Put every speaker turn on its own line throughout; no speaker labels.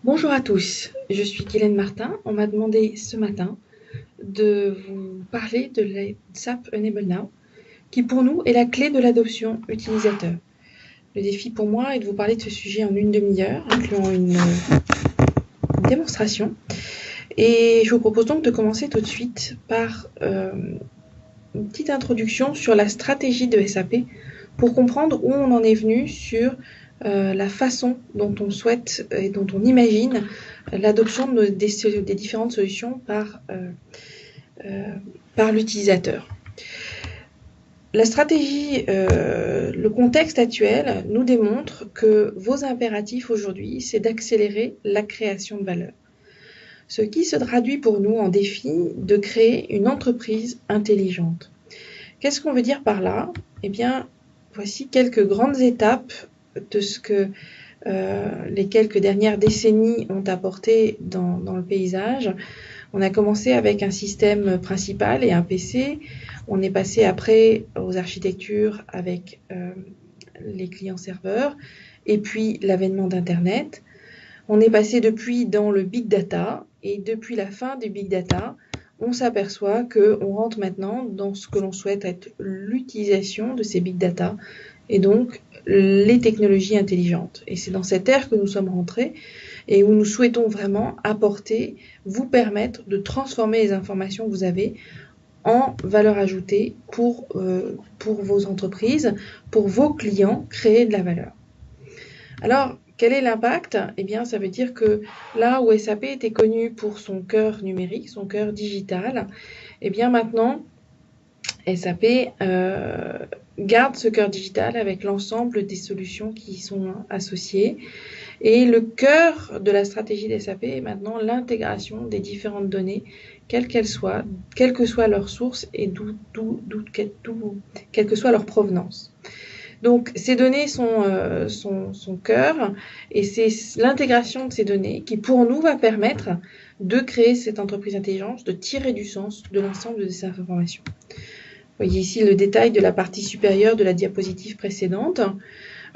Bonjour à tous, je suis Guylaine Martin. On m'a demandé ce matin de vous parler de la SAP Enable Now, qui pour nous est la clé de l'adoption utilisateur. Le défi pour moi est de vous parler de ce sujet en une demi-heure, incluant une démonstration. Et je vous propose donc de commencer tout de suite par une petite introduction sur la stratégie de SAP pour comprendre où on en est venu sur la façon dont on souhaite et dont on imagine l'adoption des différentes solutions par l'utilisateur. La stratégie, le contexte actuel nous démontre que vos impératifs aujourd'hui, c'est d'accélérer la création de valeur. Ce qui se traduit pour nous en défi de créer une entreprise intelligente. Qu'est-ce qu'on veut dire par là? Eh bien, voici quelques grandes étapes de ce que les quelques dernières décennies ont apporté dans le paysage. On a commencé avec un système principal et un PC. On est passé après aux architectures avec les clients serveurs et puis l'avènement d'Internet. On est passé depuis dans le big data et depuis la fin du big data, on s'aperçoit qu'on rentre maintenant dans ce que l'on souhaite être l'utilisation de ces big data et donc les technologies intelligentes. Et c'est dans cette ère que nous sommes rentrés et où nous souhaitons vraiment apporter, vous permettre de transformer les informations que vous avez en valeur ajoutée pour vos entreprises, pour vos clients, créer de la valeur. Alors, quel est l'impact? Eh bien, ça veut dire que là où SAP était connu pour son cœur numérique, son cœur digital, eh bien maintenant, SAP garde ce cœur digital avec l'ensemble des solutions qui y sont associées. Et le cœur de la stratégie d'SAP est maintenant l'intégration des différentes données, quelles qu'elles soient, quelle que soit leur source et quelle que soit leur provenance. Donc ces données sont son cœur et c'est l'intégration de ces données qui pour nous va permettre de créer cette entreprise intelligente, de tirer du sens de l'ensemble de ces informations. Vous voyez ici le détail de la partie supérieure de la diapositive précédente.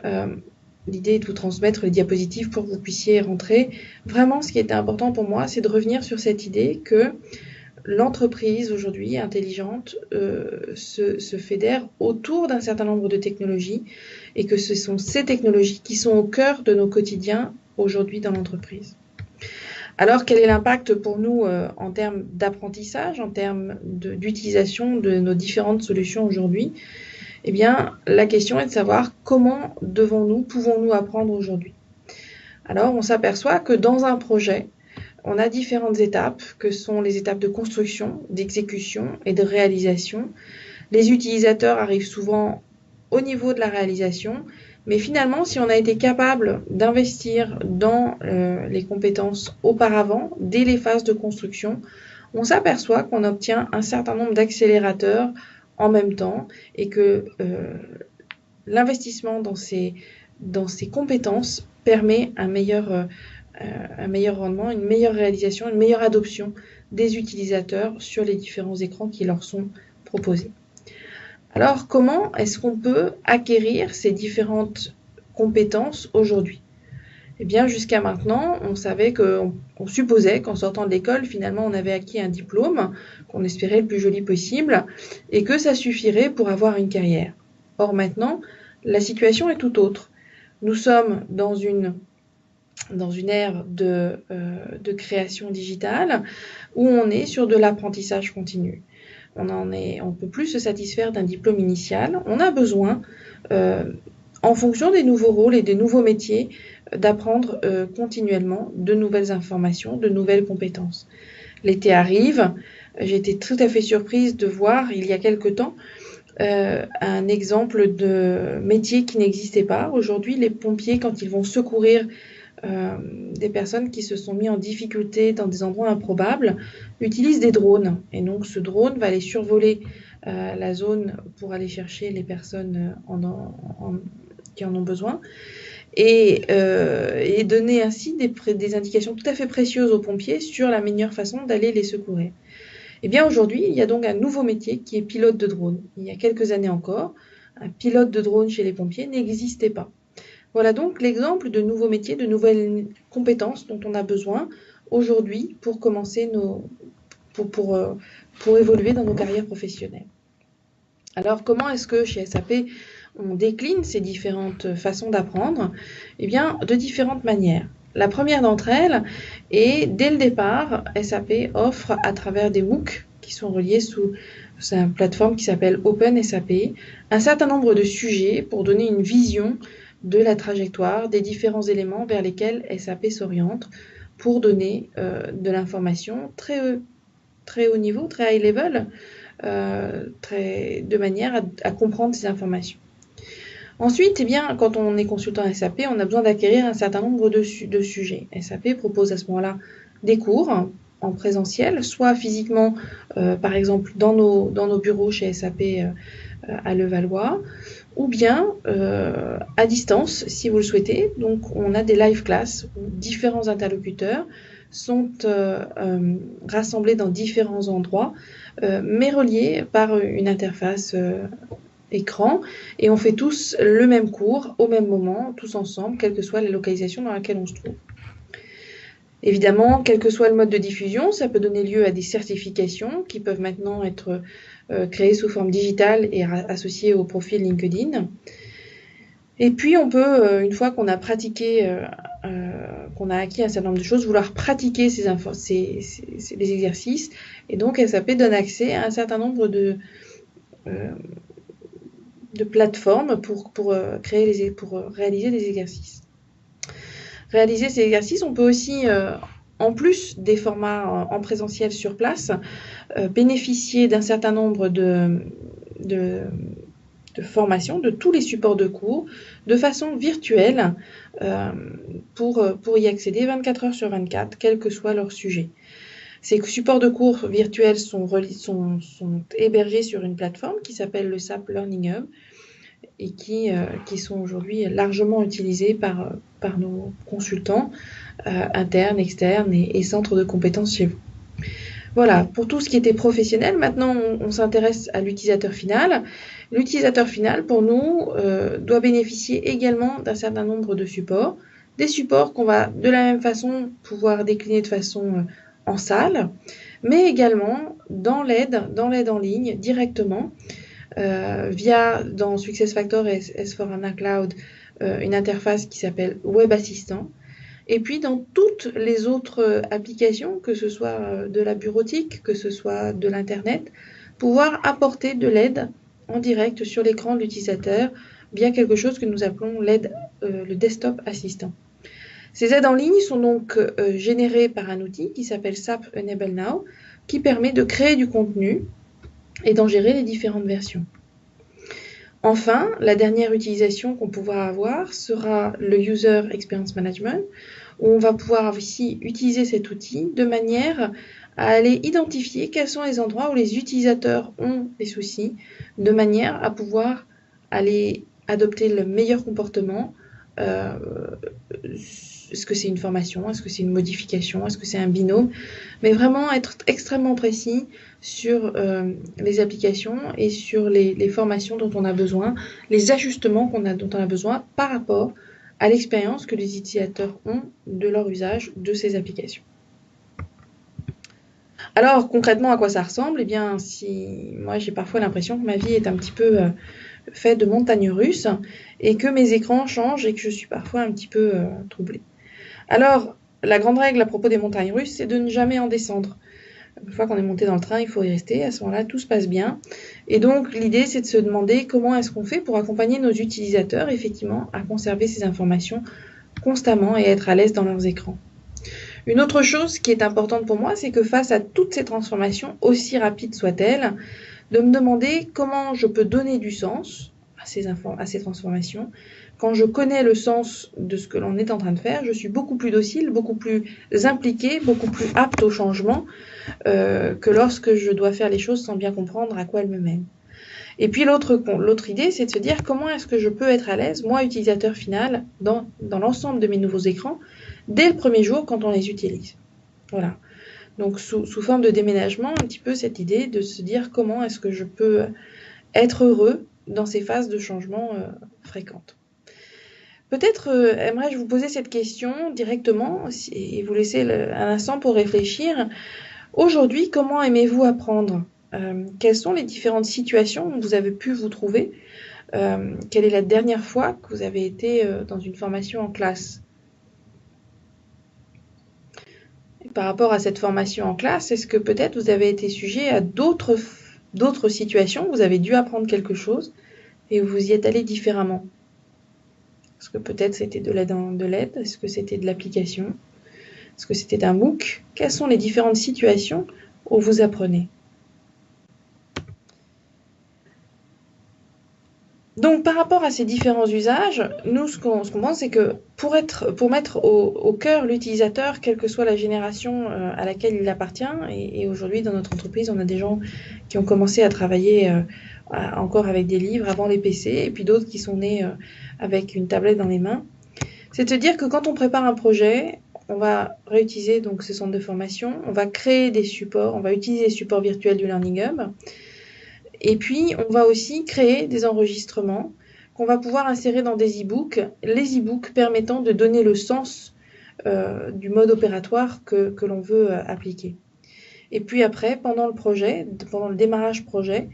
L'idée est de vous transmettre les diapositives pour que vous puissiez rentrer. Vraiment, ce qui était important pour moi, c'est de revenir sur cette idée que l'entreprise aujourd'hui intelligente se fédère autour d'un certain nombre de technologies et que ce sont ces technologies qui sont au cœur de nos quotidiens aujourd'hui dans l'entreprise. Alors, quel est l'impact pour nous en termes d'apprentissage, en termes d'utilisation de nos différentes solutions aujourd'hui? Eh bien, la question est de savoir comment pouvons-nous apprendre aujourd'hui? Alors, on s'aperçoit que dans un projet, on a différentes étapes, que sont les étapes de construction, d'exécution et de réalisation. Les utilisateurs arrivent souvent au niveau de la réalisation, mais finalement, si on a été capable d'investir dans les compétences auparavant, dès les phases de construction, on s'aperçoit qu'on obtient un certain nombre d'accélérateurs en même temps et que l'investissement dans ces compétences permet un meilleur rendement, une meilleure réalisation, une meilleure adoption des utilisateurs sur les différents écrans qui leur sont proposés. Alors, comment est-ce qu'on peut acquérir ces différentes compétences aujourd'hui? Eh bien, jusqu'à maintenant, on supposait qu'en sortant de l'école, finalement, on avait acquis un diplôme qu'on espérait le plus joli possible et que ça suffirait pour avoir une carrière. Or, maintenant, la situation est tout autre. Nous sommes dans une ère de création digitale où on est sur de l'apprentissage continu. On ne peut plus se satisfaire d'un diplôme initial. On a besoin, en fonction des nouveaux rôles et des nouveaux métiers, d'apprendre continuellement de nouvelles informations, de nouvelles compétences. L'été arrive. J'ai été tout à fait surprise de voir, il y a quelque temps, un exemple de métier qui n'existait pas. Aujourd'hui, les pompiers, quand ils vont secourir des personnes qui se sont mis en difficulté dans des endroits improbables, utilisent des drones. Et donc ce drone va aller survoler la zone pour aller chercher les personnes qui en ont besoin et donner ainsi des indications tout à fait précieuses aux pompiers sur la meilleure façon d'aller les secourir. Et bien aujourd'hui, il y a donc un nouveau métier qui est pilote de drone. Il y a quelques années encore, un pilote de drone chez les pompiers n'existait pas. Voilà donc l'exemple de nouveaux métiers, de nouvelles compétences dont on a besoin aujourd'hui pour commencer pour évoluer dans nos carrières professionnelles. Alors, comment est-ce que chez SAP, on décline ces différentes façons d'apprendre? Eh bien, de différentes manières. La première d'entre elles est, dès le départ, SAP offre à travers des MOOC qui sont reliés sous une plateforme qui s'appelle Open SAP, un certain nombre de sujets pour donner une vision de la trajectoire des différents éléments vers lesquels SAP s'oriente pour donner de l'information très haut niveau, très high level, de manière à comprendre ces informations. Ensuite, eh bien, quand on est consultant SAP, on a besoin d'acquérir un certain nombre de sujets. SAP propose à ce moment-là des cours en présentiel, soit physiquement, par exemple dans nos bureaux chez SAP à Levallois, ou bien à distance si vous le souhaitez. Donc on a des live classes où différents interlocuteurs sont rassemblés dans différents endroits, mais reliés par une interface écran, et on fait tous le même cours au même moment, tous ensemble, quelle que soit la localisation dans laquelle on se trouve. Évidemment, quel que soit le mode de diffusion, ça peut donner lieu à des certifications qui peuvent maintenant être créées sous forme digitale et associées au profil LinkedIn. Et puis on peut, une fois qu'on a pratiqué, qu'on a acquis un certain nombre de choses, vouloir pratiquer les exercices, et donc SAP donne accès à un certain nombre de plateformes pour réaliser des exercices. Réaliser ces exercices, on peut aussi, en plus des formats en présentiel sur place, bénéficier d'un certain nombre de formations, de tous les supports de cours, de façon virtuelle, pour y accéder 24 heures sur 24, quel que soit leur sujet. Ces supports de cours virtuels sont hébergés sur une plateforme qui s'appelle le SAP Learning Hub, et qui sont aujourd'hui largement utilisés par nos consultants internes, externes et centres de compétences chez vous. Voilà, pour tout ce qui était professionnel, maintenant on s'intéresse à l'utilisateur final. L'utilisateur final, pour nous, doit bénéficier également d'un certain nombre de supports. Des supports qu'on va de la même façon pouvoir décliner de façon en salle, mais également dans l'aide en ligne directement, via dans SuccessFactors et S4HANA Cloud une interface qui s'appelle Web Assistant, et puis dans toutes les autres applications, que ce soit de la bureautique, que ce soit de l'internet, pouvoir apporter de l'aide en direct sur l'écran de l'utilisateur via quelque chose que nous appelons l'aide, le desktop assistant. Ces aides en ligne sont donc générées par un outil qui s'appelle SAP Enable Now, qui permet de créer du contenu et d'en gérer les différentes versions. Enfin, la dernière utilisation qu'on pourra avoir sera le User Experience Management, où on va pouvoir aussi utiliser cet outil de manière à aller identifier quels sont les endroits où les utilisateurs ont des soucis, de manière à pouvoir aller adopter le meilleur comportement. Est-ce que c'est une formation? Est-ce que c'est une modification? Est-ce que c'est un binôme? Mais vraiment être extrêmement précis sur les applications et sur les formations dont on a besoin, les ajustements dont on a besoin par rapport à l'expérience que les utilisateurs ont de leur usage de ces applications. Alors concrètement, à quoi ça ressemble? Eh bien, moi j'ai parfois l'impression que ma vie est un petit peu faite de montagnes russes et que mes écrans changent et que je suis parfois un petit peu troublée. Alors, la grande règle à propos des montagnes russes, c'est de ne jamais en descendre. Une fois qu'on est monté dans le train, il faut y rester. À ce moment-là, tout se passe bien. Et donc, l'idée, c'est de se demander comment est-ce qu'on fait pour accompagner nos utilisateurs, effectivement, à conserver ces informations constamment et être à l'aise dans leurs écrans. Une autre chose qui est importante pour moi, c'est que face à toutes ces transformations, aussi rapides soient-elles, de me demander comment je peux donner du sens à ces transformations. Quand je connais le sens de ce que l'on est en train de faire, je suis beaucoup plus docile, beaucoup plus impliquée, beaucoup plus apte au changement que lorsque je dois faire les choses sans bien comprendre à quoi elles me mènent. Et puis l'autre idée, c'est de se dire comment est-ce que je peux être à l'aise, moi, utilisateur final, dans l'ensemble de mes nouveaux écrans, dès le premier jour quand on les utilise. Voilà. Donc sous forme de déménagement, un petit peu cette idée de se dire comment est-ce que je peux être heureux dans ces phases de changement fréquentes. Peut-être aimerais-je vous poser cette question directement et vous laisser un instant pour réfléchir. Aujourd'hui, comment aimez-vous apprendre? Quelles sont les différentes situations où vous avez pu vous trouver? Quelle est la dernière fois que vous avez été dans une formation en classe? Et par rapport à cette formation en classe, est-ce que peut-être vous avez été sujet à d'autres situations où vous avez dû apprendre quelque chose et où vous y êtes allé différemment? Est-ce que peut-être c'était de l'aide? Est-ce que c'était de l'application? Est-ce que c'était un MOOC? Quelles sont les différentes situations où vous apprenez? Donc, par rapport à ces différents usages, nous, ce qu'on pense, c'est que pour mettre au cœur l'utilisateur, quelle que soit la génération à laquelle il appartient, et aujourd'hui, dans notre entreprise, on a des gens qui ont commencé à travailler encore avec des livres avant les PC, et puis d'autres qui sont nés avec une tablette dans les mains. C'est de dire que quand on prépare un projet, on va réutiliser donc ce centre de formation, on va créer des supports, on va utiliser les supports virtuels du Learning Hub, et puis on va aussi créer des enregistrements qu'on va pouvoir insérer dans des e-books, les e-books permettant de donner le sens du mode opératoire que l'on veut appliquer. Et puis après, pendant le démarrage projet,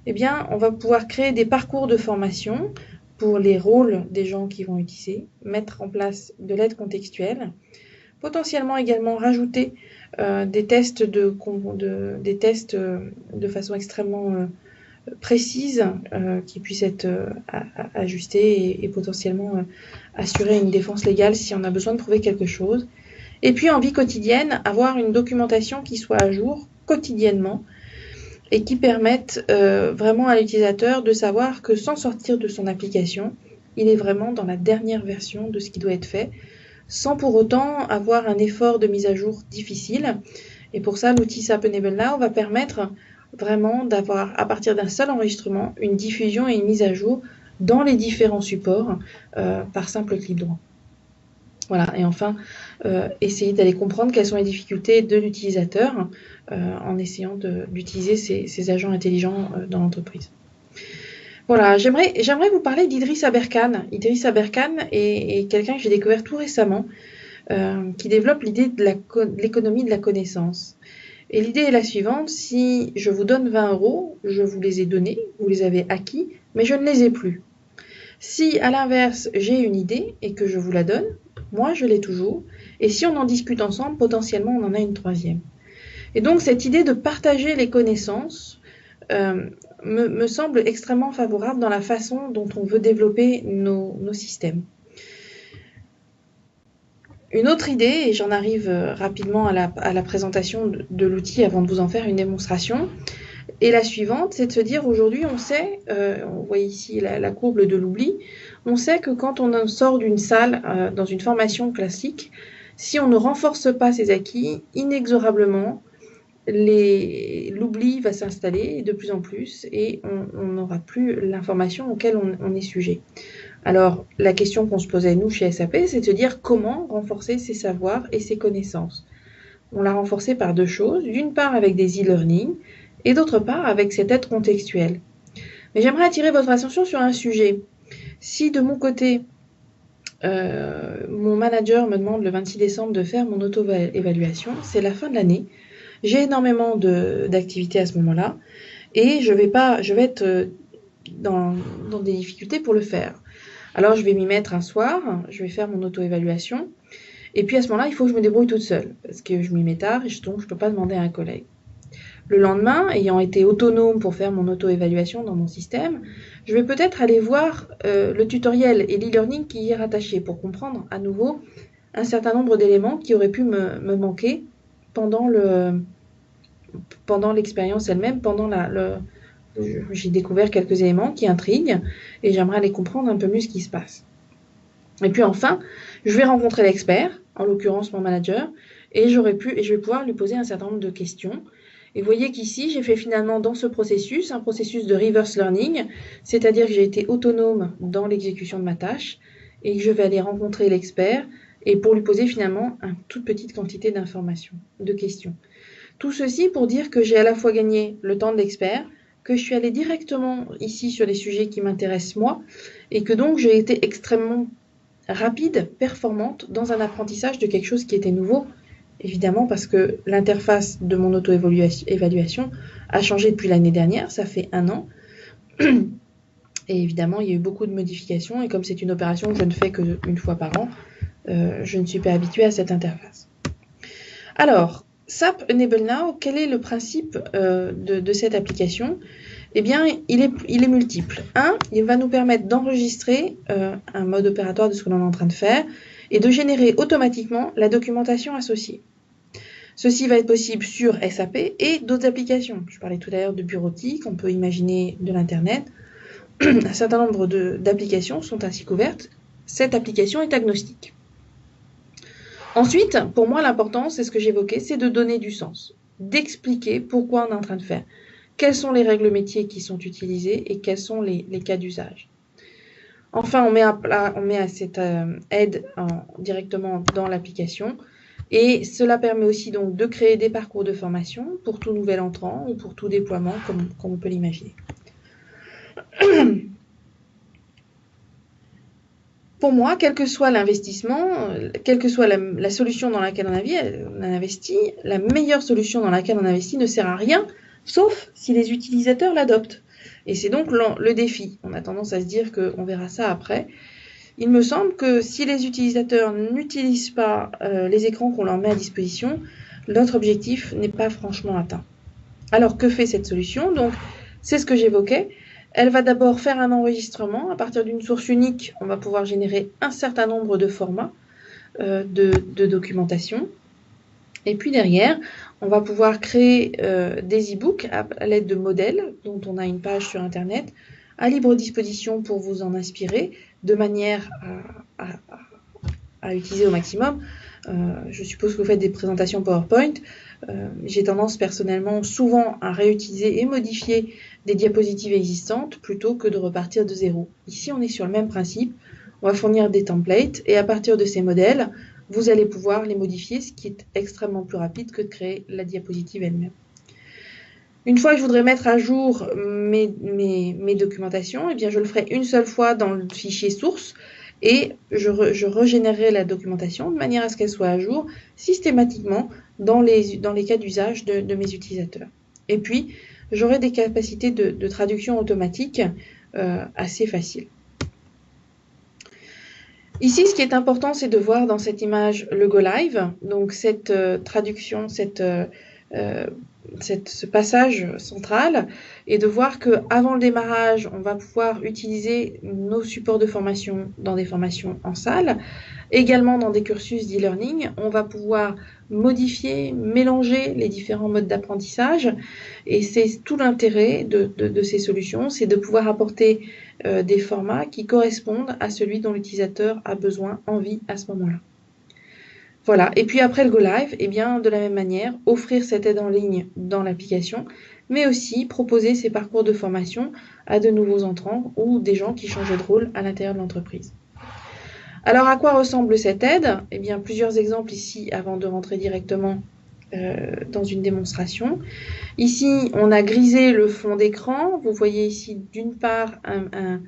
eh bien, on va pouvoir créer des parcours de formation pour les rôles des gens qui vont utiliser, mettre en place de l'aide contextuelle, potentiellement également rajouter des tests de façon extrêmement précise qui puissent être ajustées et potentiellement assurer une défense légale si on a besoin de prouver quelque chose. Et puis en vie quotidienne, avoir une documentation qui soit à jour quotidiennement et qui permette vraiment à l'utilisateur de savoir que sans sortir de son application, il est vraiment dans la dernière version de ce qui doit être fait, sans pour autant avoir un effort de mise à jour difficile. Et pour ça, l'outil SAP Enable Now va permettre vraiment d'avoir, à partir d'un seul enregistrement, une diffusion et une mise à jour dans les différents supports par simple clic droit. Voilà, et enfin, essayer d'aller comprendre quelles sont les difficultés de l'utilisateur en essayant d'utiliser ces agents intelligents dans l'entreprise. Voilà, j'aimerais vous parler d'Idriss Aberkan. Idriss Aberkan est quelqu'un que j'ai découvert tout récemment, qui développe l'idée de l'économie de la connaissance. Et l'idée est la suivante, si je vous donne 20 €, je vous les ai donnés, vous les avez acquis, mais je ne les ai plus. Si à l'inverse, j'ai une idée et que je vous la donne, moi je l'ai toujours, et si on en discute ensemble, potentiellement on en a une troisième. Et donc cette idée de partager les connaissances me semble extrêmement favorable dans la façon dont on veut développer nos systèmes. Une autre idée, et j'en arrive rapidement à la présentation de l'outil avant de vous en faire une démonstration, est la suivante, c'est de se dire aujourd'hui on sait, on voit ici la courbe de l'oubli, on sait que quand on sort d'une salle dans une formation classique, si on ne renforce pas ses acquis, inexorablement, l'oubli va s'installer de plus en plus et on n'aura plus l'information auquel on est sujet. Alors, la question qu'on se posait, nous, chez SAP, c'est de se dire comment renforcer ses savoirs et ses connaissances. On l'a renforcé par deux choses. D'une part, avec des e-learning et d'autre part, avec cette aide contextuelle. Mais j'aimerais attirer votre attention sur un sujet. Si de mon côté, mon manager me demande le 26 décembre de faire mon auto-évaluation, c'est la fin de l'année. J'ai énormément d'activités à ce moment-là et je vais être dans des difficultés pour le faire. Alors, je vais m'y mettre un soir, je vais faire mon auto-évaluation. Et puis, à ce moment-là, il faut que je me débrouille toute seule. Parce que je m'y mets tard et donc je ne peux pas demander à un collègue. Le lendemain, ayant été autonome pour faire mon auto-évaluation dans mon système, je vais peut-être aller voir le tutoriel et l'e-learning qui y est rattaché pour comprendre à nouveau un certain nombre d'éléments qui auraient pu me manquer pendant l'expérience elle-même, j'ai découvert quelques éléments qui intriguent et j'aimerais aller comprendre un peu mieux ce qui se passe. Et puis enfin, je vais rencontrer l'expert, en l'occurrence mon manager, et je vais pouvoir lui poser un certain nombre de questions. Et vous voyez qu'ici, j'ai fait finalement dans ce processus, un processus de reverse learning, c'est-à-dire que j'ai été autonome dans l'exécution de ma tâche et que je vais aller rencontrer l'expert et pour lui poser finalement une toute petite quantité d'informations, de questions. Tout ceci pour dire que j'ai à la fois gagné le temps de l'expert, que je suis allée directement ici sur les sujets qui m'intéressent moi, et que donc j'ai été extrêmement rapide, performante dans un apprentissage de quelque chose qui était nouveau, évidemment parce que l'interface de mon auto-évaluation a changé depuis l'année dernière, ça fait 1 an. Et évidemment, il y a eu beaucoup de modifications et comme c'est une opération que je ne fais qu'une fois par an, je ne suis pas habituée à cette interface. Alors, SAP Enable Now, quel est le principe de cette application? Eh bien, il est multiple. Il va nous permettre d'enregistrer un mode opératoire de ce que l'on est en train de faire et de générer automatiquement la documentation associée. Ceci va être possible sur SAP et d'autres applications. Je parlais tout à l'heure de bureautique, on peut imaginer de l'Internet. Un certain nombre d'applications sont ainsi couvertes. Cette application est agnostique. Ensuite, pour moi, l'important, c'est ce que j'évoquais, c'est de donner du sens, d'expliquer pourquoi on est en train de faire, quelles sont les règles métiers qui sont utilisées et quels sont les cas d'usage. Enfin, on met à cette aide directement dans l'application et cela permet aussi donc de créer des parcours de formation pour tout nouvel entrant ou pour tout déploiement comme on peut l'imaginer. Pour moi, quel que soit l'investissement, quelle que soit la solution dans laquelle on investit, la meilleure solution dans laquelle on investit ne sert à rien, sauf si les utilisateurs l'adoptent. Et c'est donc le défi. On a tendance à se dire qu'on verra ça après. Il me semble que si les utilisateurs n'utilisent pas les écrans qu'on leur met à disposition, notre objectif n'est pas franchement atteint. Alors, que fait cette solution? Donc, c'est ce que j'évoquais. Elle va d'abord faire un enregistrement. À partir d'une source unique, on va pouvoir générer un certain nombre de formats de documentation. Et puis derrière, on va pouvoir créer des e-books à l'aide de modèles dont on a une page sur Internet à libre disposition pour vous en inspirer de manière à utiliser au maximum. Je suppose que vous faites des présentations PowerPoint. J'ai tendance personnellement souvent à réutiliser et modifier des diapositives existantes plutôt que de repartir de zéro. Ici, on est sur le même principe. On va fournir des templates et à partir de ces modèles, vous allez pouvoir les modifier, ce qui est extrêmement plus rapide que de créer la diapositive elle-même. Une fois que je voudrais mettre à jour mes documentations, eh bien je le ferai une seule fois dans le fichier source et je régénérerai la documentation de manière à ce qu'elle soit à jour systématiquement dans les cas d'usage de mes utilisateurs. Et puis, j'aurai des capacités de traduction automatique assez faciles. Ici, ce qui est important, c'est de voir dans cette image le Go Live, donc cette traduction, ce passage central, et de voir qu'avant le démarrage, on va pouvoir utiliser nos supports de formation dans des formations en salle, également dans des cursus d'e-learning. On va pouvoir modifier, mélanger les différents modes d'apprentissage, et c'est tout l'intérêt de ces solutions, c'est de pouvoir apporter des formats qui correspondent à celui dont l'utilisateur a besoin, envie à ce moment-là. Voilà, et puis après le Go Live, eh bien, de la même manière, offrir cette aide en ligne dans l'application, mais aussi proposer ces parcours de formation à de nouveaux entrants ou des gens qui changent de rôle à l'intérieur de l'entreprise. Alors, à quoi ressemble cette aide? Eh bien, plusieurs exemples ici avant de rentrer directement dans une démonstration. Ici, on a grisé le fond d'écran. Vous voyez ici, d'une part, un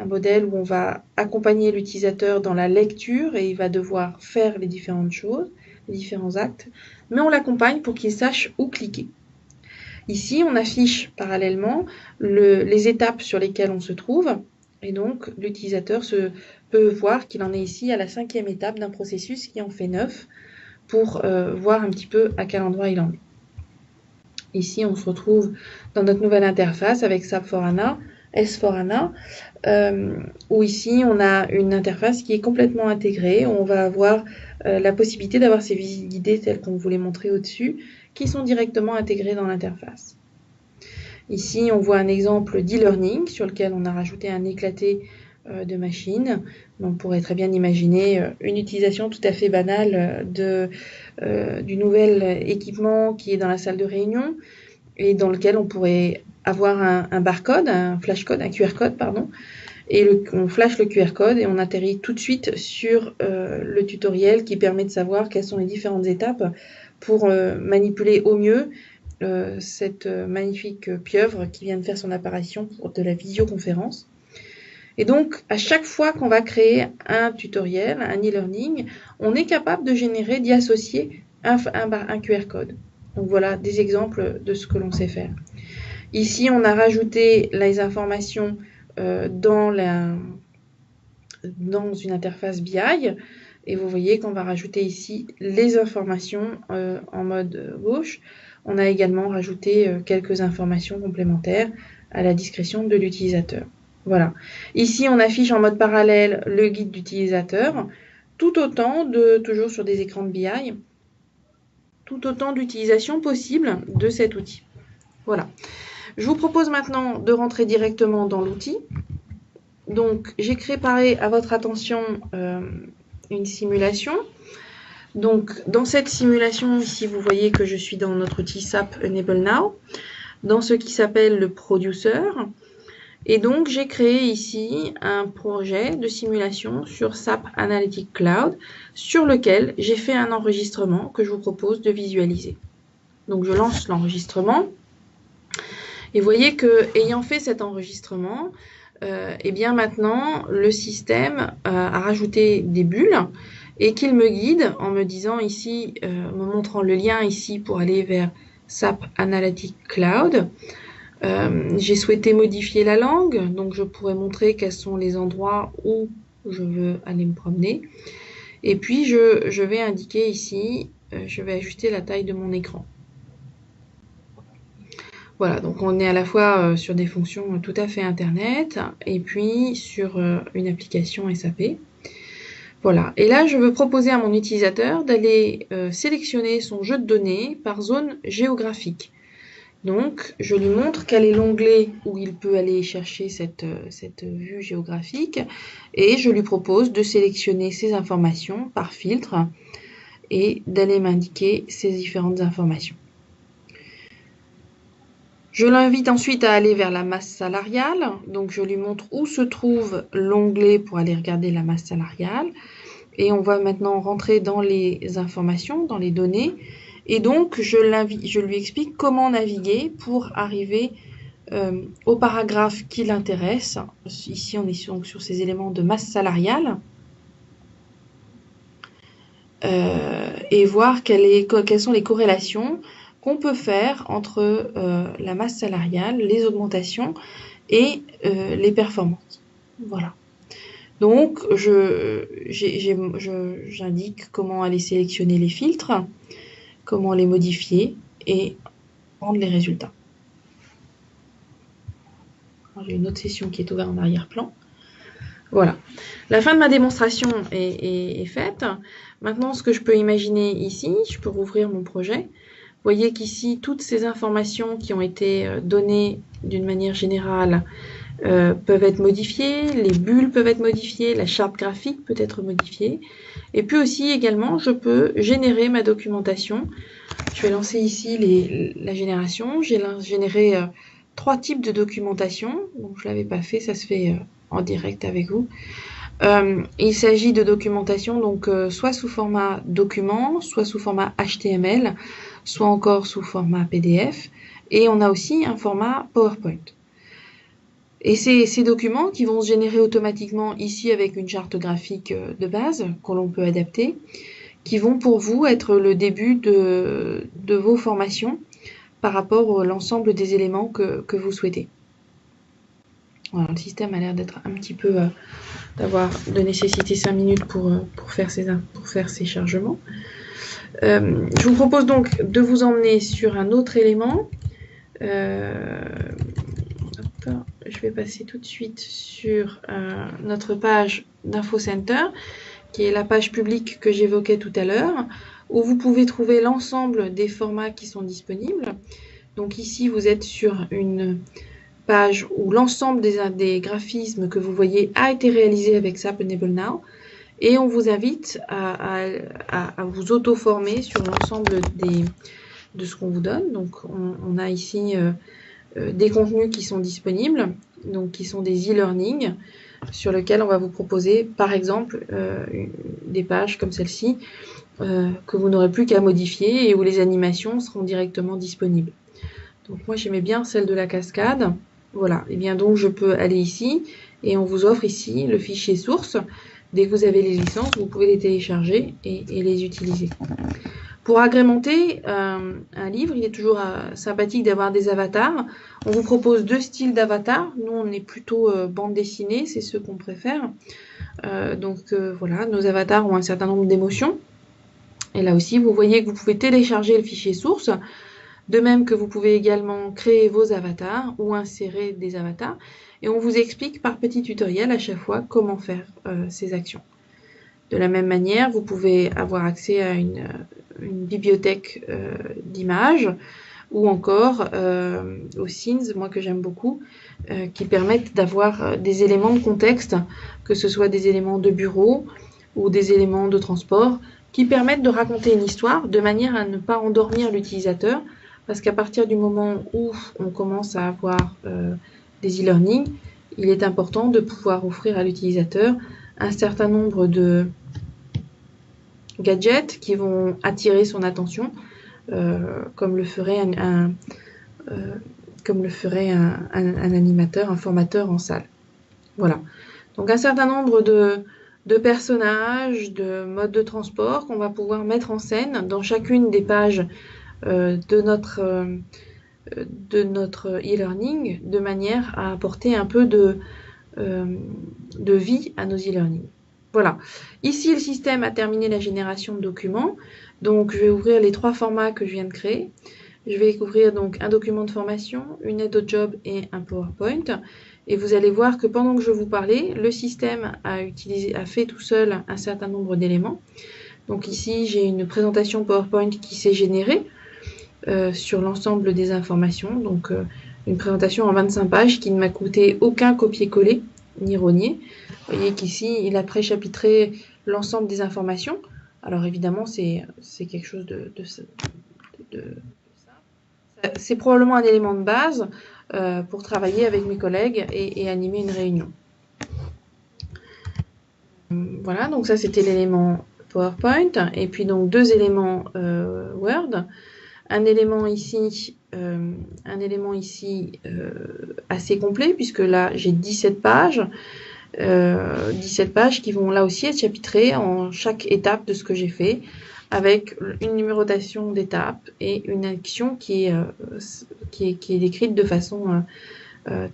modèle où on va accompagner l'utilisateur dans la lecture et il va devoir faire les différentes choses, les différents actes, mais on l'accompagne pour qu'il sache où cliquer. Ici, on affiche parallèlement les étapes sur lesquelles on se trouve et donc l'utilisateur peut voir qu'il en est ici à la 5e étape d'un processus qui en fait 9 pour voir un petit peu à quel endroit il en est. Ici, on se retrouve dans notre nouvelle interface avec SAP S4HANA, S4HANA, où ici, on a une interface qui est complètement intégrée, où on va avoir la possibilité d'avoir ces visites guidées telles qu'on vous les montrait au-dessus, qui sont directement intégrées dans l'interface. Ici, on voit un exemple d'e-learning sur lequel on a rajouté un éclaté de machines. On pourrait très bien imaginer une utilisation tout à fait banale du nouvel équipement qui est dans la salle de réunion et dans lequel on pourrait avoir un barcode, un flashcode, un QR code, pardon, et on flash le QR code et on atterrit tout de suite sur le tutoriel qui permet de savoir quelles sont les différentes étapes pour manipuler au mieux cette magnifique pieuvre qui vient de faire son apparition pour de la visioconférence. Et donc, à chaque fois qu'on va créer un tutoriel, un e-learning, on est capable de générer, d'y associer un QR code. Donc voilà des exemples de ce que l'on sait faire. Ici, on a rajouté les informations dans une interface BI. Et vous voyez qu'on va rajouter ici les informations en mode gauche. On a également rajouté quelques informations complémentaires à la discrétion de l'utilisateur. Voilà. Ici, on affiche en mode parallèle le guide d'utilisateur, tout autant toujours sur des écrans de BI, tout autant d'utilisations possibles de cet outil. Voilà. Je vous propose maintenant de rentrer directement dans l'outil. Donc, j'ai préparé à votre attention une simulation. Donc, dans cette simulation, ici, vous voyez que je suis dans notre outil SAP Enable Now, dans ce qui s'appelle le Producer. Et donc, j'ai créé ici un projet de simulation sur SAP Analytics Cloud, sur lequel j'ai fait un enregistrement que je vous propose de visualiser. Donc, je lance l'enregistrement. Et vous voyez que, ayant fait cet enregistrement, et bien maintenant, le système a rajouté des bulles et qu'il me guide en me disant ici, me montrant le lien ici pour aller vers SAP Analytics Cloud. J'ai souhaité modifier la langue, donc je pourrais montrer quels sont les endroits où je veux aller me promener. Et puis, je vais indiquer ici, je vais ajuster la taille de mon écran. Voilà, donc on est à la fois sur des fonctions tout à fait Internet et puis sur une application SAP. Voilà, et là je veux proposer à mon utilisateur d'aller sélectionner son jeu de données par zone géographique. Donc je lui montre quel est l'onglet où il peut aller chercher cette vue géographique et je lui propose de sélectionner ces informations par filtre et d'aller m'indiquer ces différentes informations. Je l'invite ensuite à aller vers la masse salariale. Donc, je lui montre où se trouve l'onglet pour aller regarder la masse salariale. Et on va maintenant rentrer dans les informations, dans les données. Et donc, je lui explique comment naviguer pour arriver au paragraphe qui l'intéresse. Ici, on est donc sur ces éléments de masse salariale. Et voir quelles sont les corrélations qu'on peut faire entre la masse salariale, les augmentations et les performances. Voilà. Donc, j'indique comment aller sélectionner les filtres, comment les modifier et rendre les résultats. J'ai une autre session qui est ouverte en arrière-plan. Voilà. La fin de ma démonstration est faite. Maintenant, ce que je peux imaginer ici, je peux rouvrir mon projet. Vous voyez qu'ici, toutes ces informations qui ont été données d'une manière générale peuvent être modifiées, les bulles peuvent être modifiées, la charte graphique peut être modifiée. Et puis aussi, également, je peux générer ma documentation. Je vais lancer ici la génération. J'ai généré 3 types de documentation. Donc, je ne l'avais pas fait, ça se fait en direct avec vous. Il s'agit de documentation donc soit sous format document, soit sous format HTML, soit encore sous format PDF, et on a aussi un format PowerPoint. Et ces documents qui vont se générer automatiquement ici avec une charte graphique de base que l'on peut adapter, qui vont pour vous être le début de vos formations par rapport à l'ensemble des éléments que vous souhaitez. Voilà, le système a l'air d'être un petit peu de nécessiter 5 minutes pour faire ces chargements. Je vous propose donc de vous emmener sur un autre élément. Je vais passer tout de suite sur notre page d'InfoCenter, qui est la page publique que j'évoquais tout à l'heure, où vous pouvez trouver l'ensemble des formats qui sont disponibles. Donc ici, vous êtes sur une page où l'ensemble des graphismes que vous voyez a été réalisé avec SAP Enable Now. Et on vous invite à vous auto-former sur l'ensemble de ce qu'on vous donne. Donc, on a ici des contenus qui sont disponibles, donc qui sont des e-learning, sur lesquels on va vous proposer, par exemple, des pages comme celle-ci, que vous n'aurez plus qu'à modifier et où les animations seront directement disponibles. Donc, moi, j'aimais bien celle de la cascade. Voilà. Et bien, donc, je peux aller ici Et on vous offre ici le fichier source. Dès que vous avez les licences, vous pouvez les télécharger et les utiliser. Pour agrémenter un livre, il est toujours sympathique d'avoir des avatars. On vous propose 2 styles d'avatars. Nous, on est plutôt bande dessinée, c'est ce qu'on préfère. Voilà, nos avatars ont un certain nombre d'émotions. Et là aussi, vous voyez que vous pouvez télécharger le fichier source. De même que vous pouvez également créer vos avatars ou insérer des avatars. Et on vous explique par petits tutoriels à chaque fois comment faire ces actions. De la même manière, vous pouvez avoir accès à une bibliothèque d'images ou encore aux scenes, moi que j'aime beaucoup, qui permettent d'avoir des éléments de contexte, que ce soit des éléments de bureau ou des éléments de transport, qui permettent de raconter une histoire de manière à ne pas endormir l'utilisateur, parce qu'à partir du moment où on commence à avoir des e-learning, il est important de pouvoir offrir à l'utilisateur un certain nombre de gadgets qui vont attirer son attention, comme le ferait un animateur, un formateur en salle. Voilà. Donc un certain nombre de personnages, de modes de transport qu'on va pouvoir mettre en scène dans chacune des pages de notre e-learning, de manière à apporter un peu de vie à nos e-learning. Voilà. Ici, le système a terminé la génération de documents. Donc, je vais ouvrir les 3 formats que je viens de créer. Je vais ouvrir donc un document de formation, une aide au job et un PowerPoint. Et vous allez voir que pendant que je vous parlais, le système a fait tout seul un certain nombre d'éléments. Donc ici, j'ai une présentation PowerPoint qui s'est générée sur l'ensemble des informations. Donc, une présentation en 25 pages qui ne m'a coûté aucun copier-coller ni rogner. Vous voyez qu'ici, il a préchapitré l'ensemble des informations. Alors évidemment, c'est quelque chose c'est probablement un élément de base pour travailler avec mes collègues et animer une réunion. Voilà, donc ça c'était l'élément PowerPoint. Et puis donc 2 éléments Word. Un élément ici assez complet, puisque là j'ai 17 pages. 17 pages qui vont là aussi être chapitrées en chaque étape de ce que j'ai fait, avec une numérotation d'étapes et une action qui est décrite de façon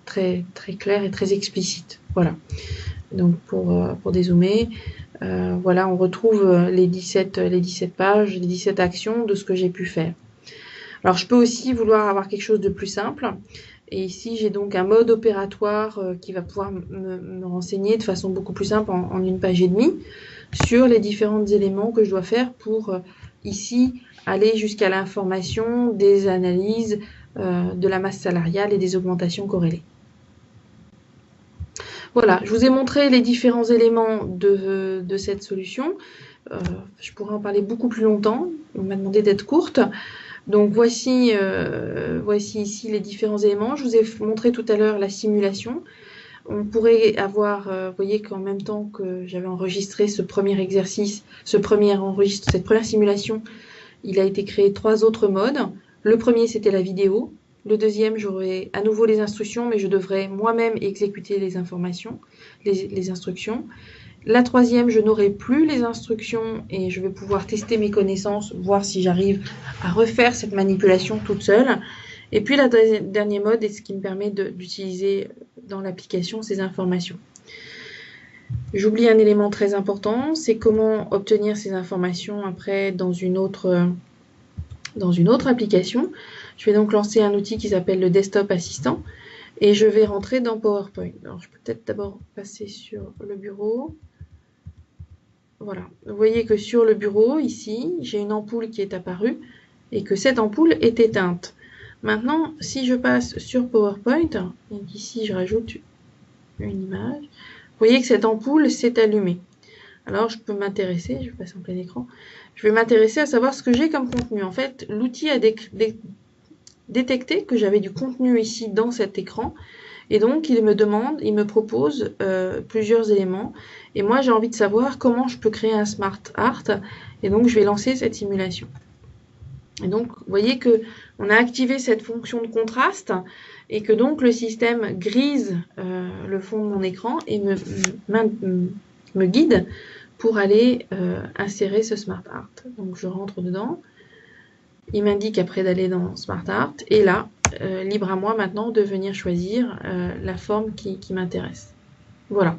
très, très claire et très explicite. Voilà. Donc pour dézoomer, voilà, on retrouve les 17 pages, les 17 actions de ce que j'ai pu faire. Alors je peux aussi vouloir avoir quelque chose de plus simple. Et ici, j'ai donc un mode opératoire qui va pouvoir me renseigner de façon beaucoup plus simple en 1 page et demie sur les différents éléments que je dois faire pour ici aller jusqu'à l'information des analyses de la masse salariale et des augmentations corrélées. Voilà, je vous ai montré les différents éléments de cette solution. Je pourrais en parler beaucoup plus longtemps. On m'a demandé d'être courte. Donc voici ici les différents éléments. Je vous ai montré tout à l'heure la simulation. On pourrait avoir, vous voyez qu'en même temps que j'avais enregistré ce premier exercice, cette première simulation, il a été créé 3 autres modes. Le premier, c'était la vidéo. Le deuxième, j'aurai à nouveau les instructions, mais je devrais moi-même exécuter les informations, les instructions. La troisième, je n'aurai plus les instructions et je vais pouvoir tester mes connaissances, voir si j'arrive à refaire cette manipulation toute seule. Et puis, le dernier mode est ce qui me permet d'utiliser dans l'application ces informations. J'oublie un élément très important, c'est comment obtenir ces informations après dans une autre application. Je vais donc lancer un outil qui s'appelle le Desktop Assistant et je vais rentrer dans PowerPoint. Alors, je peux peut-être d'abord passer sur le bureau. Voilà, vous voyez que sur le bureau, ici, j'ai une ampoule qui est apparue et que cette ampoule est éteinte. Maintenant, si je passe sur PowerPoint, et ici je rajoute une image, vous voyez que cette ampoule s'est allumée. Alors, je peux m'intéresser, je vais passer en plein écran, je vais m'intéresser à savoir ce que j'ai comme contenu. En fait, l'outil a détecté que j'avais du contenu ici dans cet écran. Et donc, il me propose plusieurs éléments. Et moi, j'ai envie de savoir comment je peux créer un smart art. Et donc, je vais lancer cette simulation. Et donc, vous voyez qu'on a activé cette fonction de contraste et que donc le système grise le fond de mon écran et me guide pour aller insérer ce Smart Art. Donc, je rentre dedans. Il m'indique après d'aller dans Smart Art. Et là, libre à moi maintenant de venir choisir la forme qui m'intéresse. Voilà.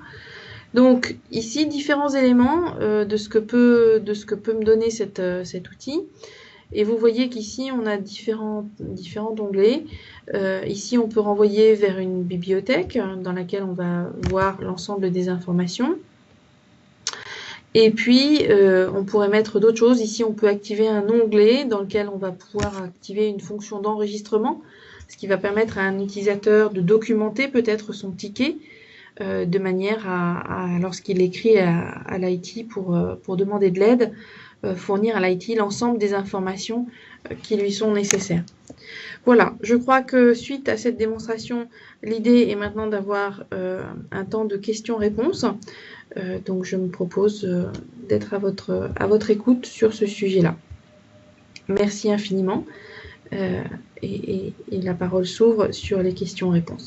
Donc, ici, différents éléments de ce que peut me donner cet outil. Et vous voyez qu'ici, on a différents onglets. Ici, on peut renvoyer vers une bibliothèque dans laquelle on va voir l'ensemble des informations. Et puis, on pourrait mettre d'autres choses. Ici, on peut activer un onglet dans lequel on va pouvoir activer une fonction d'enregistrement, ce qui va permettre à un utilisateur de documenter peut-être son ticket de manière à lorsqu'il écrit à l'IT pour demander de l'aide, fournir à l'IT l'ensemble des informations qui lui sont nécessaires. Voilà, je crois que suite à cette démonstration, l'idée est maintenant d'avoir un temps de questions-réponses. Donc je me propose d'être à votre écoute sur ce sujet-là. Merci infiniment et la parole s'ouvre sur les questions-réponses.